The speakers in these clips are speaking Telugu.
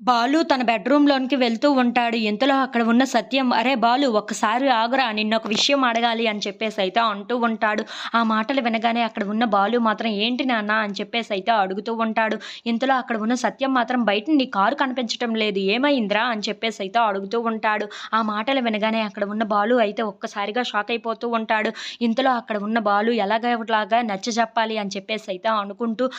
బాలు తన బెడ్‌రూమ్‌లోనికి వెళ్తూ ఉంటాడు. ఇంతలో అక్కడ ఉన్న సత్యం, "అరే బాలు ఒక్కసారి ఆగురా! నిన్నొక విషయం అడగాలి" అని చెప్పేసైతే అంటూ ఉంటాడు. ఆ మాటలు వినగానే అక్కడ ఉన్న బాలు మాత్రం, "ఏంటి నాన్న?" అని చెప్పేసైతే అడుగుతూ ఉంటాడు. ఇంతలో అక్కడ ఉన్న సత్యం మాత్రం, "బయట నీ కారు కనిపించటం లేదు. ఏమైందిరా?" అని చెప్పేసైతే అడుగుతూ ఉంటాడు. ఆ మాటలు వినగానే అక్కడ ఉన్న బాలు అయితే ఒక్కసారిగా షాక్ అయిపోతూ ఉంటాడు. ఇంతలో అక్కడ ఉన్న బాలు ఎలాగోలాగా నచ్చజెప్పాలి అని చెప్పేసైతే అనుకుంటూ,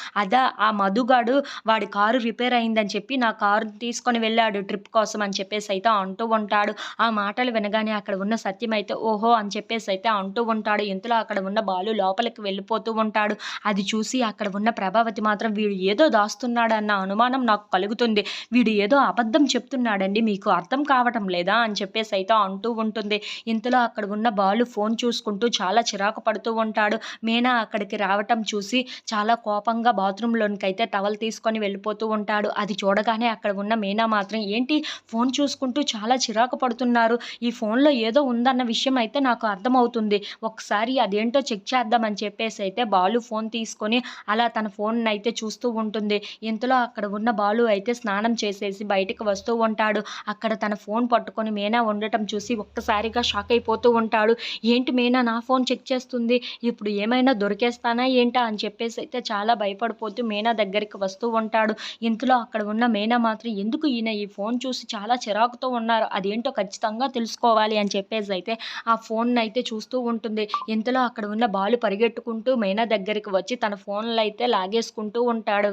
ఆ మధుగాడు వాడి కారు రిపేర్ అయిందని చెప్పి నా కారుని తీసుకొని వెళ్ళాడు ట్రిప్ కోసం అని చెప్పేసైతే అంటూ ఉంటాడు. ఆ మాటలు వినగానే అక్కడ ఉన్న సత్యం అయితే ఓహో! అని చెప్పేసైతే అంటూ ఉంటాడు. ఇంతలో అక్కడ ఉన్న బాలు లోపలికి వెళ్ళిపోతూ ఉంటాడు. అది చూసి అక్కడ ఉన్న ప్రభావతి మాత్రం వీడు ఏదో దాస్తున్నాడన్న అనుమానం నాకు కలుగుతుంది. వీడు ఏదో అబద్ధం చెప్తున్నాడండి. మీకు అర్థం కావటం లేదా? అని చెప్పేసైతే అంటూ ఉంటుంది. ఇంతలో అక్కడ ఉన్న బాలు ఫోను చూసుకుంటూ చాలా చిరాకు పడుతూ ఉంటాడు. మీనా అక్కడికి రావటం చూసి చాలా కోపంగా బాత్రూంలోనికైతే టవల్ తీసుకొని వెళ్ళిపోతూ ఉంటాడు. అది చూడగానే అక్కడ ఉన్న మీనా మాత్రం, "ఏంటి ఫోను చూసుకుంటూ చాలా చిరాకు పడుతున్నారు. ఈ ఫోనులో ఏదో ఉందన్న విషయం అయితే నాకు అర్థమవుతుంది. ఒకసారి అదేంటో చెక్ చేద్దాం" అని చెప్పేసైతే బాలు ఫోను తీసుకొని అలా తన ఫోనునైతే చూస్తూ ఉంటుంది. ఇంతలో అక్కడ ఉన్న బాలు అయితే స్నానం చేసేసి బయటికి వస్తూ ఉంటాడు. అక్కడ తన ఫోను పట్టుకొని మీనా ఉండటం చూసి ఒక్కసారిగా షాక్ అయిపోతూ ఉంటాడు. "ఏంటి మీనా నా ఫోను చెక్ చేస్తుంది. ఇప్పుడు ఏమైనా దొరికేస్తానా ఏంటా?" అని చెప్పేసైతే చాలా భయపడిపోతూ మీనా దగ్గరికి వస్తూ ఉంటాడు. ఇంతలో అక్కడ ఉన్న మీనా మాత్రం, "ఎందుకు ఈయన ఈ ఫోను చూసి చాలా చిరాకుతో ఉన్నారు. అదేంటో ఖచ్చితంగా తెలుసుకోవాలి" అని చెప్పేసైతే ఆ ఫోనునైతే చూస్తూ ఉంటుంది. ఇంతలో అక్కడ ఉన్న బాలు పరిగెట్టుకుంటూ మీనా దగ్గరికి వచ్చి తన ఫోన్లయితే లాగేసుకుంటూ ఉంటాడు.